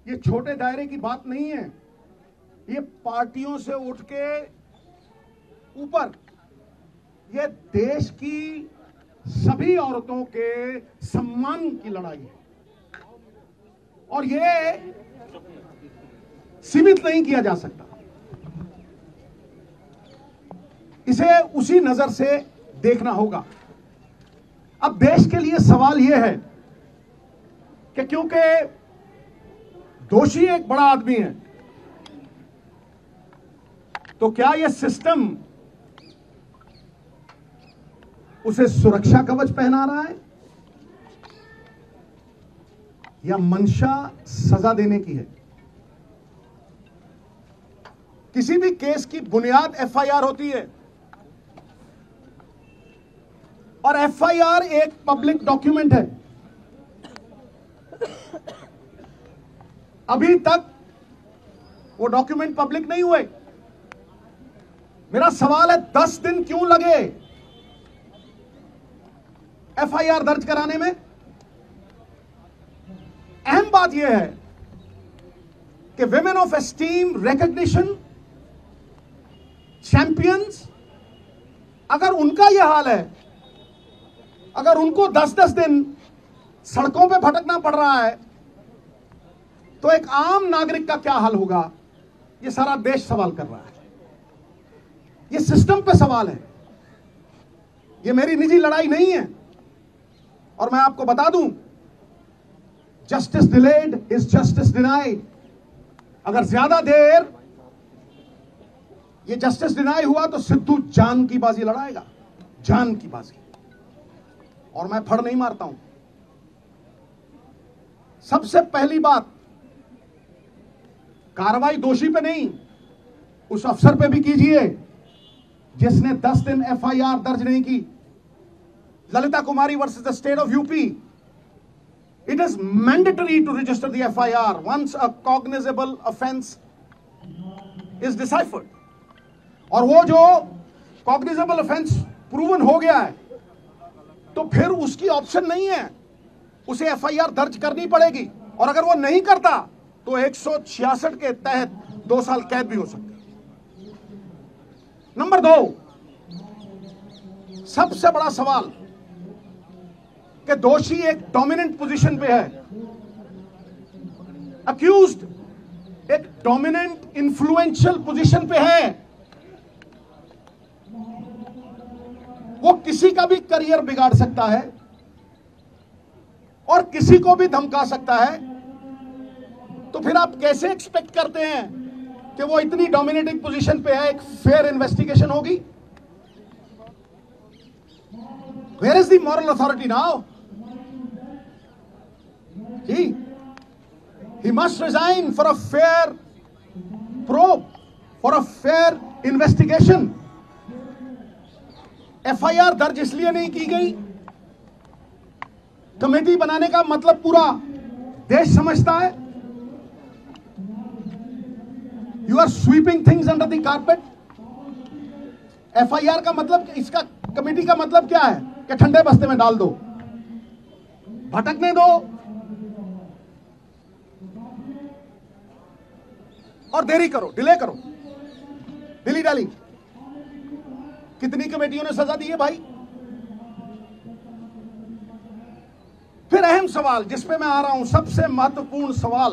ये छोटे दायरे की बात नहीं है, ये पार्टियों से उठ के ऊपर ये देश की सभी औरतों के सम्मान की लड़ाई है और ये सीमित नहीं किया जा सकता। इसे उसी नजर से देखना होगा। अब देश के लिए सवाल यह है कि क्योंकि दोषी एक बड़ा आदमी है, तो क्या यह सिस्टम उसे सुरक्षा कवच पहना रहा है या मंशा सजा देने की है? किसी भी केस की बुनियाद एफआईआर होती है और एफआईआर एक पब्लिक डॉक्यूमेंट है। अभी तक वो डॉक्यूमेंट पब्लिक नहीं हुए। मेरा सवाल है 10 दिन क्यों लगे एफआईआर दर्ज कराने में? अहम बात यह है कि women of esteem, recognition, champions, अगर उनका यह हाल है, अगर उनको 10-10 दिन सड़कों पे भटकना पड़ रहा है, तो एक आम नागरिक का क्या हाल होगा? यह सारा देश सवाल कर रहा है। यह सिस्टम पे सवाल है। यह मेरी निजी लड़ाई नहीं है। और मैं आपको बता दूं, justice delayed is justice denied. अगर ज्यादा देर ये जस्टिस डिनाई हुआ तो सिद्धू जान की बाजी लड़ाएगा, जान की बाजी। और मैं फड़ नहीं मारता हूं। सबसे पहली बात, कार्रवाई दोषी पे नहीं, उस अफसर पे भी कीजिए जिसने 10 दिन एफआईआर दर्ज नहीं की। Lalita Kumari versus the state of UP, it is mandatory to register the FIR once a cognizable offence is deciphered. और वो जो कॉग्निजेबल ऑफेंस प्रूवन हो गया है, तो फिर उसकी ऑप्शन नहीं है, उसे एफआईआर दर्ज करनी पड़ेगी। और अगर वो नहीं करता तो 166 के तहत 2 साल कैद भी हो सकती है। नंबर 2, सबसे बड़ा सवाल कि दोषी एक डोमिनेंट पोजीशन पे है, अक्यूज्ड एक डोमिनेंट इंफ्लुएंशियल पोजीशन पे है। वो किसी का भी करियर बिगाड़ सकता है और किसी को भी धमका सकता है। तो फिर आप कैसे एक्सपेक्ट करते हैं कि वो इतनी डोमिनेटिंग पोजीशन पे है, एक फेयर इन्वेस्टिगेशन होगी? Where is the moral authority now? He must resign for a fair probe, for a fair investigation. FIR दर्ज इसलिए नहीं की गई, कमेटी बनाने का मतलब पूरा देश समझता है। You are sweeping things under the carpet. FIR का मतलब, इसका कमेटी का मतलब क्या है कि ठंडे बस्ते में डाल दो, भटकने दो और देरी करो, डिले करो, डिली डाली। कितनी कमेटियों ने सजा दी है भाई? फिर अहम सवाल जिस पे मैं आ रहा हूं, सबसे महत्वपूर्ण सवाल,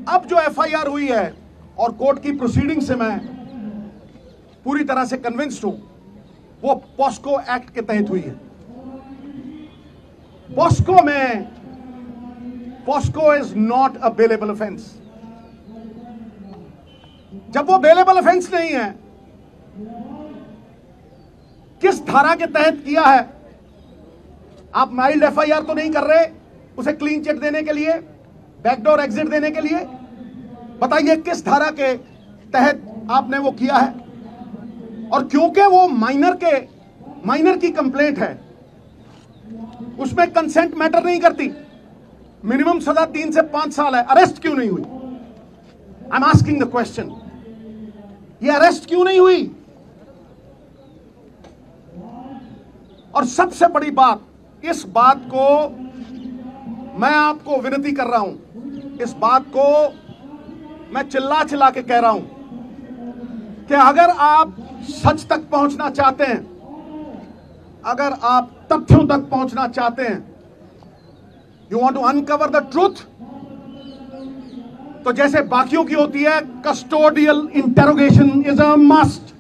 अब जो एफआईआर हुई है और कोर्ट की प्रोसीडिंग से मैं पूरी तरह से कन्विंस्ड हूं, वो पॉस्को एक्ट के तहत हुई है। पॉस्को में, POCSO is not a bailable offence. जब वो बेलेबल ऑफेंस नहीं है, किस धारा के तहत किया है? आप माइल्ड एफआईआर तो नहीं कर रहे उसे क्लीन चिट देने के लिए, बैकडोर एग्जिट देने के लिए। बताइए किस धारा के तहत आपने वो किया है? और क्योंकि वो माइनर की कंप्लेंट है, उसमें कंसेंट मैटर नहीं करती। मिनिमम सजा 3 से 5 साल है। अरेस्ट क्यों नहीं हुई? I am asking the question. ये अरेस्ट क्यों नहीं हुई? और सबसे बड़ी बात, इस बात को मैं आपको विनती कर रहा हूं, इस बात को मैं चिल्ला चिल्ला के कह रहा हूं कि अगर आप सच तक पहुंचना चाहते हैं, अगर आप तथ्यों तक पहुंचना चाहते हैं, you want to uncover the truth, तो जैसे बाकियों की होती है, custodial interrogation is a must.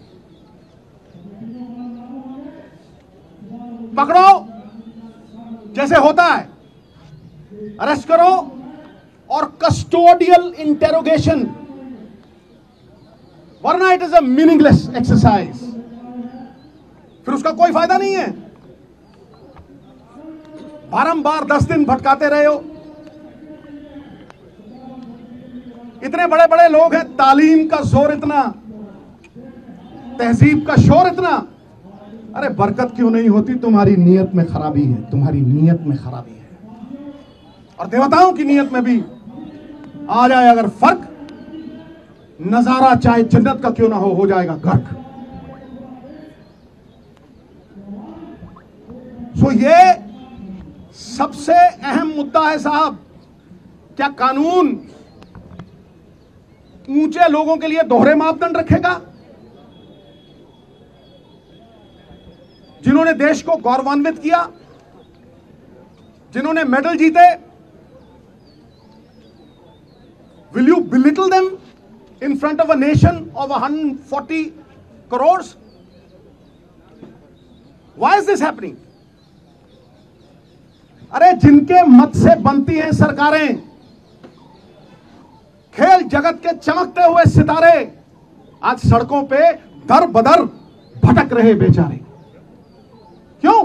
पकड़ो जैसे होता है, अरेस्ट करो और कस्टोडियल इंटेरोगेशन, वरना it is a meaningless exercise, फिर उसका कोई फायदा नहीं है। बारंबार 10 दिन भटकाते रहे हो, इतने बड़े बड़े लोग हैं, तालीम का जोर इतना, तहजीब का शोर इतना, अरे बरकत क्यों नहीं होती? तुम्हारी नीयत में खराबी है, तुम्हारी नीयत में खराबी है। और देवताओं की नीयत में भी आ जाए अगर फर्क, नजारा चाहे जन्नत का क्यों ना हो जाएगा गर्क। सो ये सबसे अहम मुद्दा है साहब। क्या कानून ऊंचे लोगों के लिए दोहरे मापदंड रखेगा? जिन्होंने देश को गौरवान्वित किया, जिन्होंने मेडल जीते, will you belittle them in front of a nation of 140 crores? Why is this happening? अरे जिनके मत से बनती हैं सरकारें, खेल जगत के चमकते हुए सितारे आज सड़कों पे दर बदर भटक रहे बेचारे। क्यों?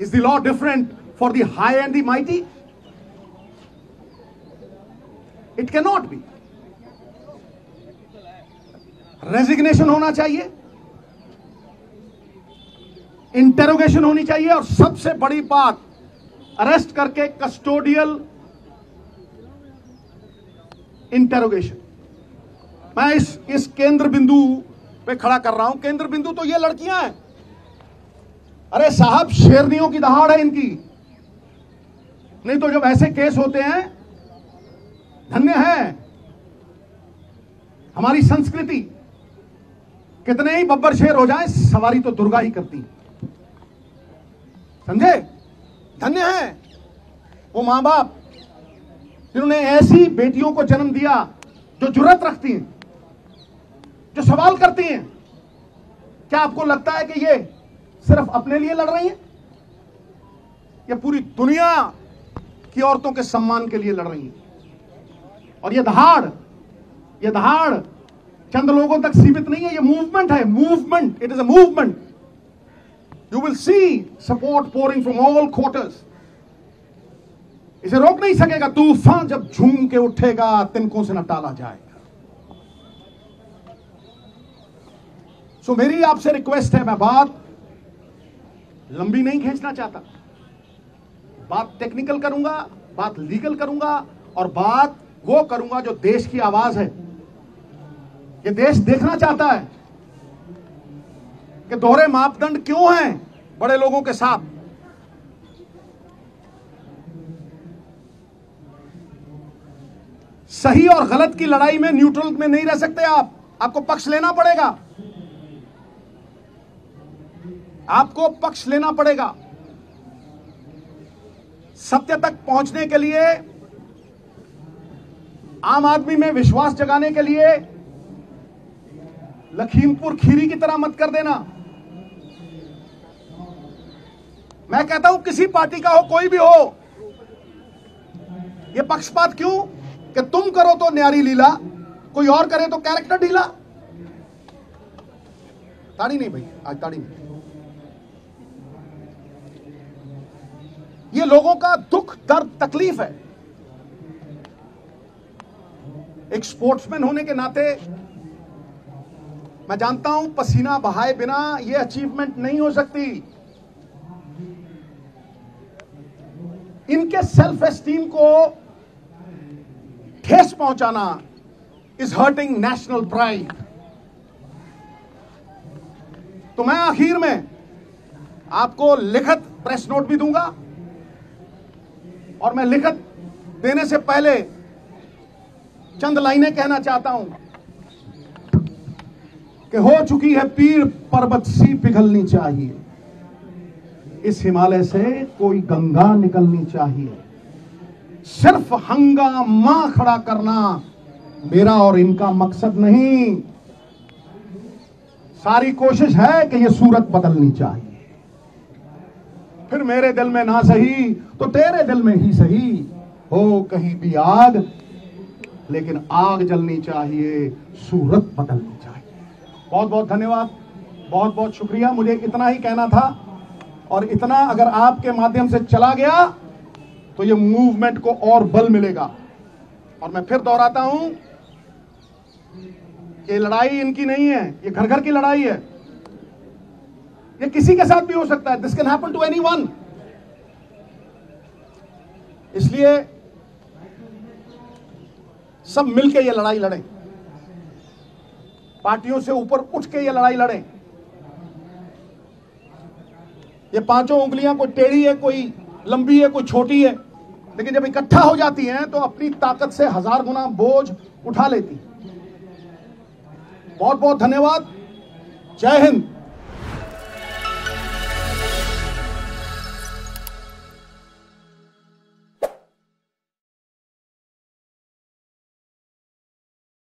Is the law different for the high and the mighty? It cannot be. Resignation होना चाहिए, इंटेरोगेशन होनी चाहिए, और सबसे बड़ी बात, अरेस्ट करके कस्टोडियल इंटेरोगेशन। मैं इस केंद्र बिंदु पे खड़ा कर रहा हूं। केंद्र बिंदु तो ये लड़कियां हैं। अरे साहब, शेरनियों की दहाड़ है इनकी। नहीं तो जब ऐसे केस होते हैं, धन्य है हमारी संस्कृति, कितने ही बब्बर शेर हो जाए, सवारी तो दुर्गा ही करती, समझे? धन्य है वो मां बाप जिन्होंने ऐसी बेटियों को जन्म दिया जो जुर्रत रखती हैं, जो सवाल करती हैं। क्या आपको लगता है कि ये सिर्फ अपने लिए लड़ रही हैं, या पूरी दुनिया की औरतों के सम्मान के लिए लड़ रही हैं? और ये दहाड़ चंद लोगों तक सीमित नहीं है, ये मूवमेंट है, movement, it is a movement. You will see support pouring from all quarters. इसे रोक नहीं सकेगा तूफान, जब झूम के उठेगा तिनकों से न टाला जाएगा। सो मेरी आपसे रिक्वेस्ट है, मैं बात लंबी नहीं खींचना चाहता, बात टेक्निकल करूंगा, बात लीगल करूंगा, और बात वो करूंगा जो देश की आवाज है। ये देश देखना चाहता है कि दोहरे मापदंड क्यों हैं बड़े लोगों के साथ। सही और गलत की लड़ाई में न्यूट्रल में नहीं रह सकते आप, आपको पक्ष लेना पड़ेगा, आपको पक्ष लेना पड़ेगा। सत्य तक पहुंचने के लिए, आम आदमी में विश्वास जगाने के लिए लखीमपुर खीरी की तरह मत कर देना। मैं कहता हूं किसी पार्टी का हो, कोई भी हो, यह पक्षपात क्यों कि तुम करो तो न्यारी लीला, कोई और करे तो कैरेक्टर ढीला। ताड़ी नहीं भाई, आज ताड़ी नहीं। ये लोगों का दुख, दर्द, तकलीफ है। एक स्पोर्ट्समैन होने के नाते मैं जानता हूं पसीना बहाए बिना यह अचीवमेंट नहीं हो सकती। इनके सेल्फ एस्टीम को ठेस पहुंचाना इज हर्टिंग नेशनल प्राइड। तो मैं आखिर में आपको लिखित प्रेस नोट भी दूंगा, और मैं लिखत देने से पहले चंद लाइनें कहना चाहता हूं कि हो चुकी है पीर पर्वत सी पिघलनी चाहिए, इस हिमालय से कोई गंगा निकलनी चाहिए। सिर्फ हंगामा खड़ा करना मेरा और इनका मकसद नहीं, सारी कोशिश है कि यह सूरत बदलनी चाहिए। फिर मेरे दिल में ना सही तो तेरे दिल में ही सही, हो कहीं भी आग लेकिन आग जलनी चाहिए, सूरत बदलनी चाहिए। बहुत बहुत धन्यवाद, बहुत बहुत शुक्रिया। मुझे इतना ही कहना था, और इतना अगर आपके माध्यम से चला गया तो ये मूवमेंट को और बल मिलेगा। और मैं फिर दोहराता हूं, ये लड़ाई इनकी नहीं है, ये घर घर की लड़ाई है। ये किसी के साथ भी हो सकता है, this can happen to anyone. इसलिए सब मिलकर ये लड़ाई लड़ें, पार्टियों से ऊपर उठ के ये लड़ाई लड़ें। ये पांचों उंगलियां कोई टेढ़ी है, कोई लंबी है, कोई छोटी है, लेकिन जब इकट्ठा हो जाती हैं तो अपनी ताकत से 1000 गुना बोझ उठा लेती। बहुत बहुत धन्यवाद। जय हिंद।